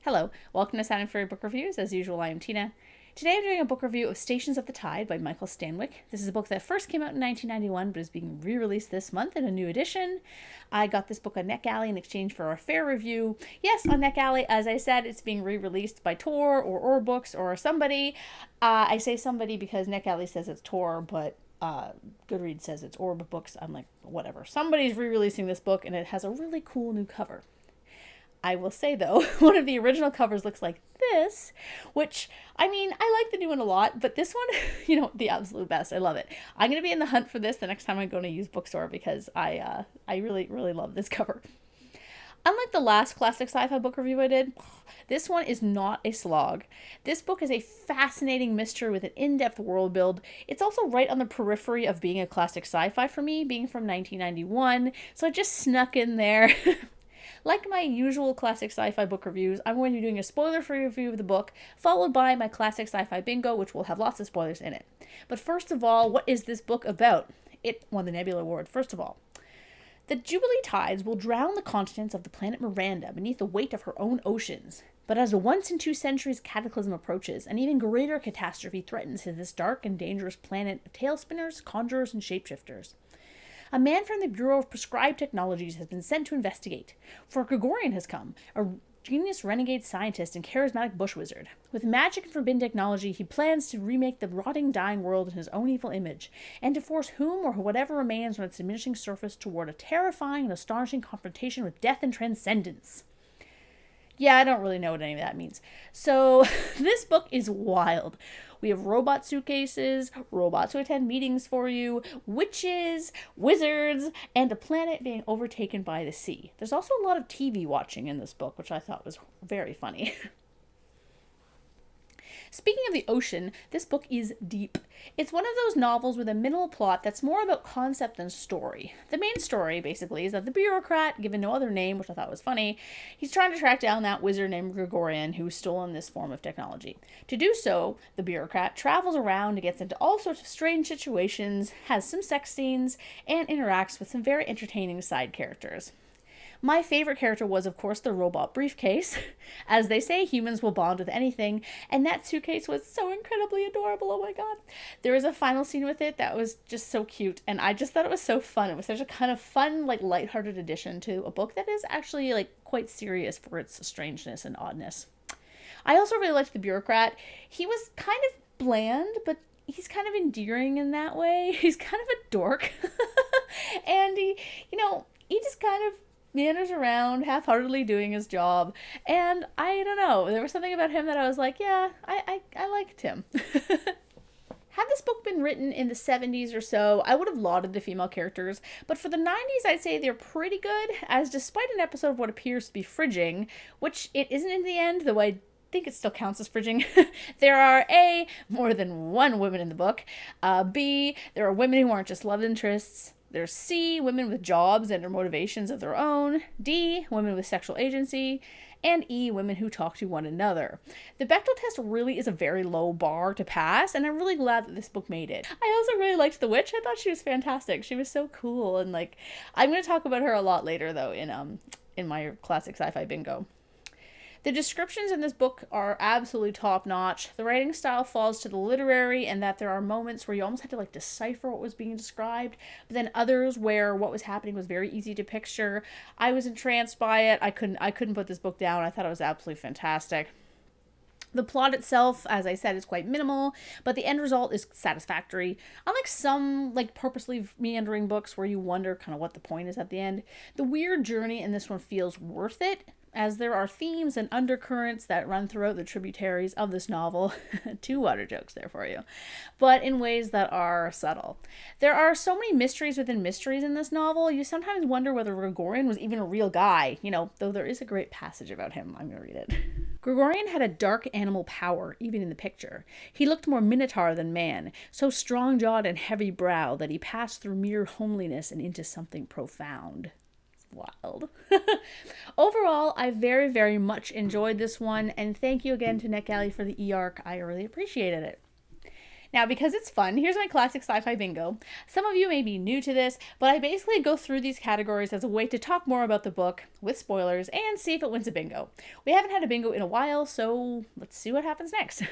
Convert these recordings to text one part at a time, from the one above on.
Hello, welcome to Sound and Fury Book Reviews. As usual, I am Tina. Today I'm doing a book review of Stations of the Tide by Michael Stanwyck. This is a book that first came out in 1991 but is being re-released this month in a new edition. I got this book on NetGalley in exchange for a fair review. Yes, on NetGalley, as I said, it's being re-released by Tor or Books or somebody. I say somebody because NetGalley says it's Tor, but Goodreads says it's Orb Books. I'm like, whatever. Somebody's re-releasing this book and it has a really cool new cover. I will say, though, one of the original covers looks like this, which, I mean, I like the new one a lot, but this one, the absolute best. I love it. I'm going to be in the hunt for this the next time I go to a used bookstore because I really, really love this cover. Unlike the last classic sci-fi book review I did, this one is not a slog. This book is a fascinating mystery with an in-depth world build. It's also right on the periphery of being a classic sci-fi for me, being from 1991, so I just snuck in there. Like my usual classic sci-fi book reviews, I'm going to be doing a spoiler-free review of the book, followed by my classic sci-fi bingo, which will have lots of spoilers in it. But first of all, what is this book about? It won the Nebula Award, first of all. The Jubilee tides will drown the continents of the planet Miranda beneath the weight of her own oceans. But as the once-in-2 centuries cataclysm approaches, an even greater catastrophe threatens this dark and dangerous planet of tailspinners, conjurers, and shapeshifters. A man from the Bureau of Prescribed Technologies has been sent to investigate, for Gregorian has come, a genius renegade scientist and charismatic bush wizard. With magic and forbidden technology, he plans to remake the rotting, dying world in his own evil image, and to force whom or whatever remains on its diminishing surface toward a terrifying and astonishing confrontation with death and transcendence. Yeah, I don't really know what any of that means. So, this book is wild. We have robot suitcases, robots who attend meetings for you, witches, wizards, and a planet being overtaken by the sea. There's also a lot of TV watching in this book, which I thought was very funny. Speaking of the ocean, this book is deep. It's one of those novels with a minimal plot that's more about concept than story. The main story, basically, is that the bureaucrat, given no other name, which I thought was funny, he's trying to track down that wizard named Gregorian who's stolen this form of technology. To do so, the bureaucrat travels around and gets into all sorts of strange situations, has some sex scenes, and interacts with some very entertaining side characters. My favorite character was, of course, the robot briefcase. As they say, humans will bond with anything, and that suitcase was so incredibly adorable, oh my god. There was a final scene with it that was just so cute, and I just thought it was so fun. It was such a kind of fun, lighthearted addition to a book that is actually, quite serious for its strangeness and oddness. I also really liked the bureaucrat. He was kind of bland, but he's kind of endearing in that way. He's kind of a dork. And he just kind of meanders around half-heartedly doing his job, and I don't know, there was something about him that I was like, yeah, I liked him. Had this book been written in the 70s or so, I would have lauded the female characters, but for the 90s I'd say they're pretty good, as despite an episode of what appears to be fridging, which it isn't in the end, though I think it still counts as fridging, there are A, more than one woman in the book, B, there are women who aren't just love interests, there's C, women with jobs and or motivations of their own, D, women with sexual agency, and E, women who talk to one another. The Bechdel test really is a very low bar to pass, and I'm really glad that this book made it. I also really liked the witch. I thought she was fantastic. She was so cool, and I'm going to talk about her a lot later, though, in my classic sci-fi bingo. The descriptions in this book are absolutely top-notch. The writing style falls to the literary, and that there are moments where you almost had to decipher what was being described, but then others where what was happening was very easy to picture. I was entranced by it. I couldn't put this book down. I thought it was absolutely fantastic. The plot itself, as I said, is quite minimal, but the end result is satisfactory. Unlike some purposely meandering books where you wonder kind of what the point is at the end, the weird journey in this one feels worth it, as there are themes and undercurrents that run throughout the tributaries of this novel. 2 water jokes there for you. But in ways that are subtle. There are so many mysteries within mysteries in this novel, you sometimes wonder whether Gregorian was even a real guy, though there is a great passage about him. I'm going to read it. Gregorian had a dark animal power, even in the picture. He looked more minotaur than man, so strong-jawed and heavy-browed that he passed through mere homeliness and into something profound. Wild. Overall, I very, very much enjoyed this one, and thank you again to NetGalley for the e-arc. I really appreciated it. Now, because it's fun, here's my classic sci-fi bingo. Some of you may be new to this, but I basically go through these categories as a way to talk more about the book with spoilers and see if it wins a bingo. We haven't had a bingo in a while, so let's see what happens next.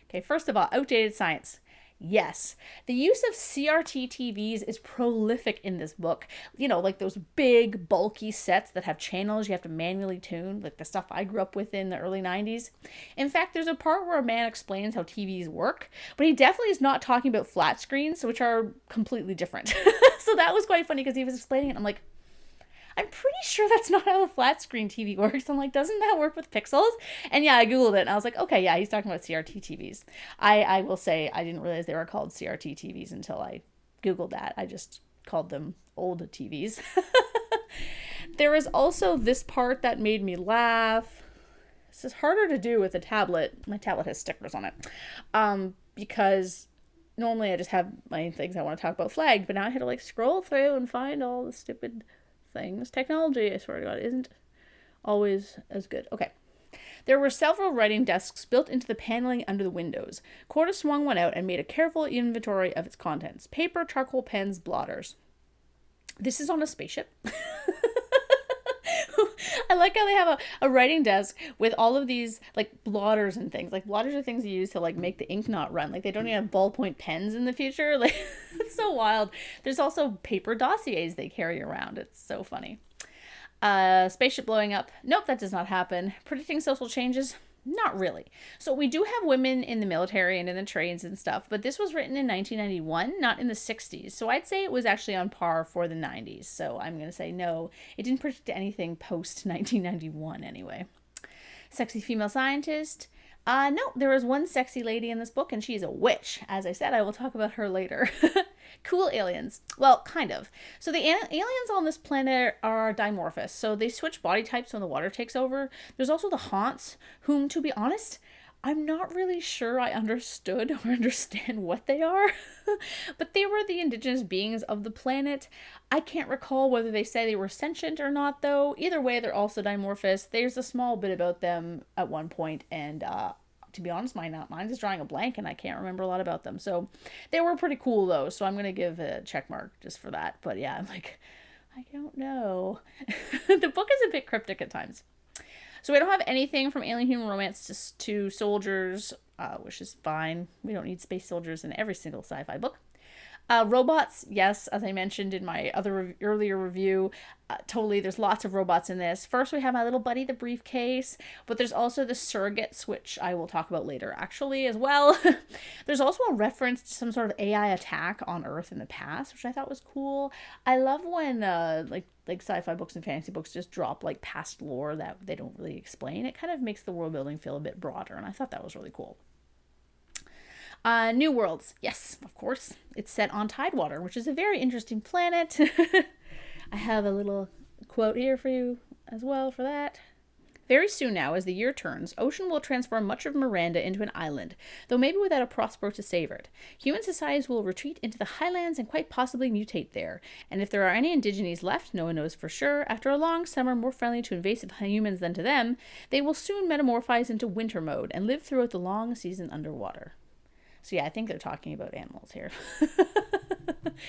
Okay, first of all, outdated science. Yes, the use of CRT TVs is prolific in this book. You know, like those big, bulky sets that have channels you have to manually tune, like the stuff I grew up with in the early 90s. In fact, there's a part where a man explains how TVs work, but he definitely is not talking about flat screens, which are completely different. So that was quite funny because he was explaining it. I'm like, I'm pretty sure that's not how a flat screen TV works. I'm like, doesn't that work with pixels? And yeah, I Googled it and I was like, okay, yeah, he's talking about CRT TVs. I will say I didn't realize they were called CRT TVs until I Googled that. I just called them old TVs. There is also this part that made me laugh. This is harder to do with a tablet. My tablet has stickers on it. Because normally I just have my things I want to talk about flagged, but now I had to like scroll through and find all the stupid things. Technology, I swear to God, isn't always as good. Okay. There were several writing desks built into the paneling under the windows. Corda swung one out and made a careful inventory of its contents. Paper, charcoal, pens, blotters. This is on a spaceship. I like how they have a writing desk with all of these like blotters and things. Like blotters are things you use to like make the ink not run. Like they don't even have ballpoint pens in the future. Like it's so wild. There's also paper dossiers they carry around. It's so funny. Spaceship blowing up. Nope, that does not happen. Predicting social changes. Not really. So we do have women in the military and in the trades and stuff, but this was written in 1991, not in the 60s. So I'd say it was actually on par for the 90s. So I'm going to say no. It didn't predict anything post 1991 anyway. Sexy female scientist. No, there is one sexy lady in this book, and she's a witch. As I said, I will talk about her later. Cool aliens. Well, kind of. So the aliens on this planet are dimorphous, so they switch body types when the water takes over. There's also the Haunts, whom, to be honest, I'm not really sure I understood or understand what they are, but they were the indigenous beings of the planet. I can't recall whether they say they were sentient or not, though. Either way, they're also dimorphous. There's a small bit about them at one point, and to be honest, mine is drawing a blank, and I can't remember a lot about them. So they were pretty cool, though, so I'm going to give a check mark just for that. But yeah, I'm like, I don't know. The book is a bit cryptic at times. So we don't have anything from alien human romance to soldiers, which is fine. We don't need space soldiers in every single sci-fi book. Robots, yes, as I mentioned in my other earlier review, totally, there's lots of robots in this. First, we have my little buddy, the briefcase, but there's also the surrogates, which I will talk about later, actually, as well. There's also a reference to some sort of AI attack on Earth in the past, which I thought was cool. I love when, like sci-fi books and fantasy books just drop, like, past lore that they don't really explain. It kind of makes the world building feel a bit broader, and I thought that was really cool. New Worlds. Yes, of course. It's set on Tidewater, which is a very interesting planet. I have a little quote here for you as well for that. Very soon now, as the year turns, Ocean will transform much of Miranda into an island, though maybe without a Prospero to save it. Human societies will retreat into the highlands and quite possibly mutate there. And if there are any indigenes left, no one knows for sure, after a long summer more friendly to invasive humans than to them, they will soon metamorphose into winter mode and live throughout the long season underwater. So yeah, I think they're talking about animals here.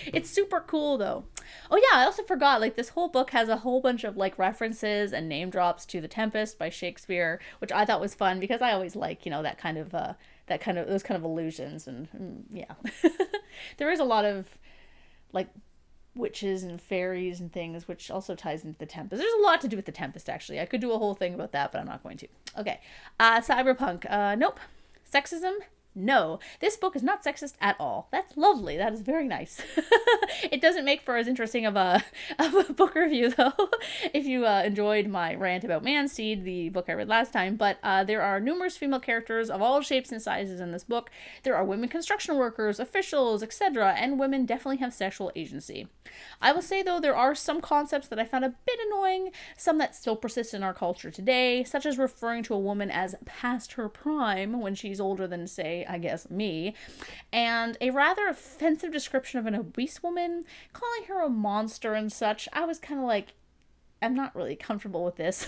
It's super cool though. Oh yeah, I also forgot, like this whole book has a whole bunch of like references and name drops to The Tempest by Shakespeare, which I thought was fun because I always like, that kind of those kind of allusions and yeah. There is a lot of like witches and fairies and things, which also ties into The Tempest. There's a lot to do with The Tempest actually. I could do a whole thing about that, but I'm not going to. Okay. Cyberpunk. Nope. Sexism. No, this book is not sexist at all. That's lovely. That is very nice. It doesn't make for as interesting of a book review, though, if you enjoyed my rant about Manseed, the book I read last time. But there are numerous female characters of all shapes and sizes in this book. There are women construction workers, officials, etc., and women definitely have sexual agency. I will say, though, there are some concepts that I found a bit annoying, some that still persist in our culture today, such as referring to a woman as past her prime when she's older than, say, I guess, me, and a rather offensive description of an obese woman, calling her a monster and such. I was kind of like, I'm not really comfortable with this.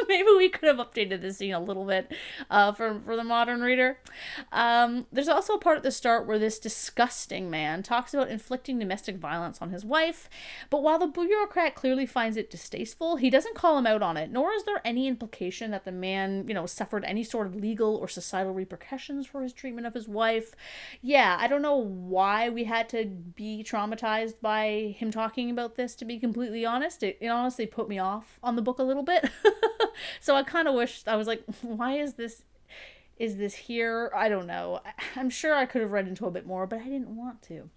Maybe we could have updated this scene a little bit for the modern reader. There's also a part at the start where this disgusting man talks about inflicting domestic violence on his wife, but while the bureaucrat clearly finds it distasteful, he doesn't call him out on it, nor is there any implication that the man, suffered any sort of legal or societal repercussions for his treatment of his wife. Yeah, I don't know why we had to be traumatized by him talking about this, to be completely honest. It honestly put me off on the book a little bit. So I kind of wished, I was like, why is this here? I don't know. I'm sure I could have read into a bit more, but I didn't want to.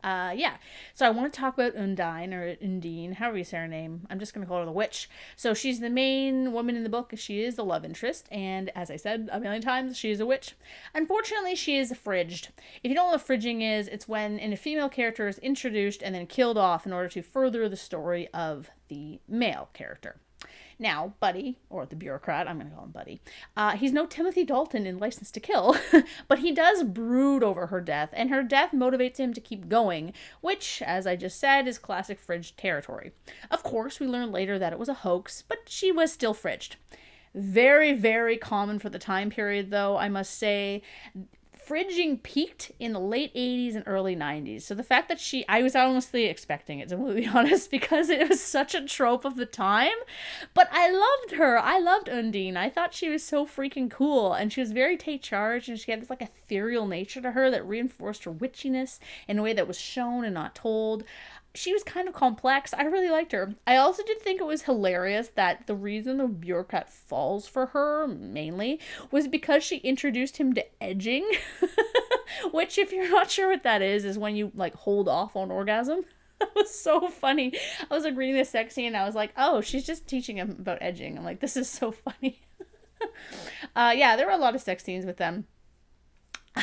Yeah. So I want to talk about Undine, or Undine, however you say her name. I'm just going to call her the witch. So she's the main woman in the book. She is the love interest, and as I said a million times, she is a witch. Unfortunately, she is fridged. If you don't know what fridging is, it's when a female character is introduced and then killed off in order to further the story of the male character. Now, Buddy, or the bureaucrat, I'm going to call him Buddy, he's no Timothy Dalton in License to Kill, but he does brood over her death, and her death motivates him to keep going, which, as I just said, is classic fridged territory. Of course, we learn later that it was a hoax, but she was still fridged. Very, very common for the time period, though, I must say. Fridging peaked in the late 80s and early 90s. So the fact that I was honestly expecting it, to be honest, because it was such a trope of the time. But I loved her. I loved Undine. I thought she was so freaking cool. And she was very take charge, and she had this ethereal nature to her that reinforced her witchiness in a way that was shown and not told. She was kind of complex. I really liked her. I also did think it was hilarious that the reason the bureaucrat falls for her, mainly, was because she introduced him to edging. Which, if you're not sure what that is when you, hold off on orgasm. That was so funny. I was, reading this sex scene, and I was like, oh, she's just teaching him about edging. I'm like, this is so funny. Yeah, there were a lot of sex scenes with them.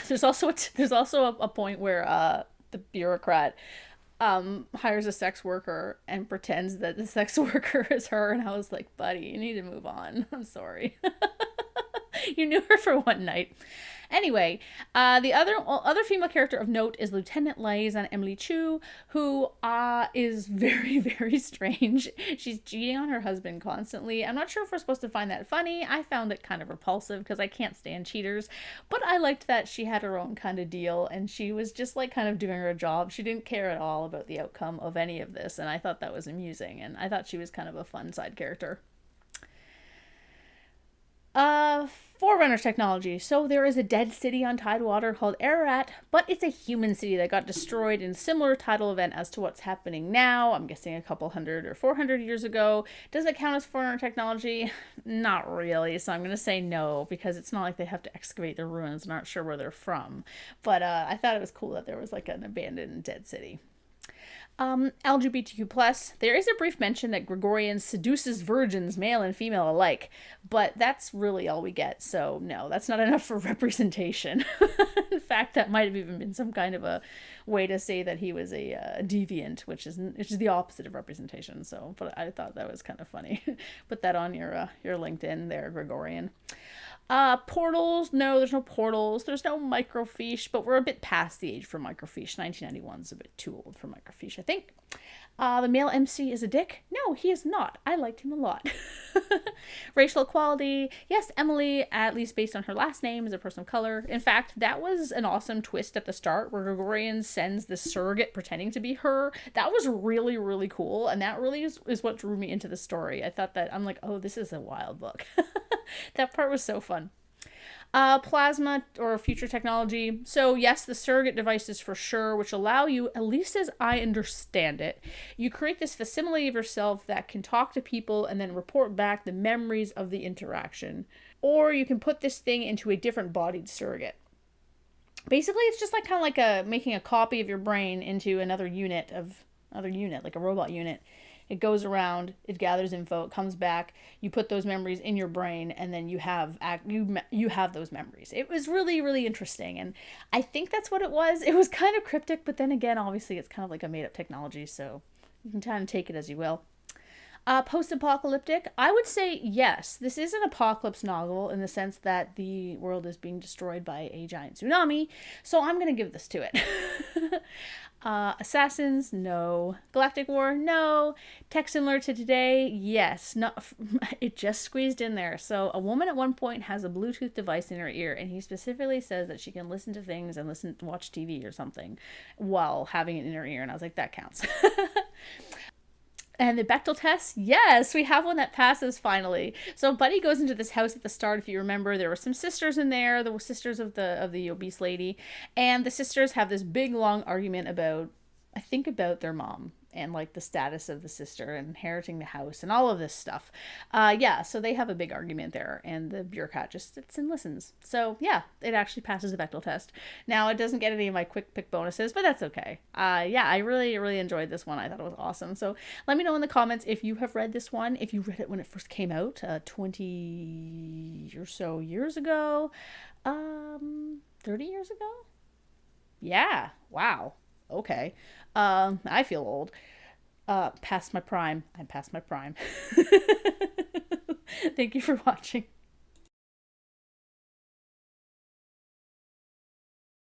There's also a point where the bureaucrat hires a sex worker and pretends that the sex worker is her, and I was like, buddy, you need to move on. I'm sorry. You knew her for one night. Anyway, the other female character of note is Lieutenant Liaison Emily Chu, who is very, very strange. She's cheating on her husband constantly. I'm not sure if we're supposed to find that funny. I found it kind of repulsive because I can't stand cheaters, but I liked that she had her own kind of deal, and she was just kind of doing her job. She didn't care at all about the outcome of any of this, and I thought that was amusing, and I thought she was kind of a fun side character. Forerunner technology. So there is a dead city on Tidewater called Ararat, but it's a human city that got destroyed in a similar tidal event as to what's happening now. I'm guessing a couple 100 or 400 years ago. Does it count as Forerunner technology? Not really, so I'm going to say no, because it's not like they have to excavate the ruins and aren't sure where they're from. But I thought it was cool that there was an abandoned dead city. LGBTQ+, there is a brief mention that Gregorian seduces virgins, male and female alike, but that's really all we get, so no, that's not enough for representation. In fact, that might have even been some kind of a way to say that he was a deviant, which is the opposite of representation, so, but I thought that was kind of funny. Put that on your LinkedIn there, Gregorian. Portals, no, there's no portals. There's no microfiche, but we're a bit past the age for microfiche. 1991 is a bit too old for microfiche, I think. The male MC is a dick. No, he is not. I liked him a lot. Racial equality. Yes, Emily, at least based on her last name, is a person of color. In fact, that was an awesome twist at the start where Gregorian sends the surrogate pretending to be her. That was really, really cool. And that really is what drew me into the story. I thought that, I'm like, oh, this is a wild book. That part was so fun. Plasma or future technology. So yes, the surrogate devices for sure, which allow you, at least as I understand it, you create this facsimile of yourself that can talk to people and then report back the memories of the interaction. Or you can put this thing into a different bodied surrogate. Basically, it's just kind of like making a copy of your brain into another unit, like a robot unit. It goes around, it gathers info, it comes back, you put those memories in your brain, and then you have those memories. It was really, really interesting, and I think that's what it was. It was kind of cryptic, but then again, obviously, it's kind of like a made-up technology, so you can kind of take it as you will. Post-apocalyptic, I would say yes. This is an apocalypse novel in the sense that the world is being destroyed by a giant tsunami, so I'm gonna give this to it. Assassins, no. Galactic War, no. Tech similar to today, yes. Not, it just squeezed in there. So a woman at one point has a Bluetooth device in her ear, and he specifically says that she can listen to things and watch TV or something while having it in her ear, and I was like, that counts. And the Bechtel test, yes, we have one that passes finally. So Buddy goes into this house at the start. If you remember, there were some sisters in there. There were sisters of the obese lady, and the sisters have this big long argument about, I think, about their mom and like the status of the sister and inheriting the house and all of this stuff. Yeah, so they have a big argument there, and the bureaucrat just sits and listens. So yeah, it actually passes the Bechtel test. Now it doesn't get any of my quick pick bonuses, but that's okay. Yeah, I really really enjoyed this one. I thought it was awesome. So let me know in the comments if you have read this one, if you read it when it first came out, 20 or so years ago, 30 years ago. Yeah, wow. Okay. I feel old. Past my prime. I'm past my prime. Thank you for watching.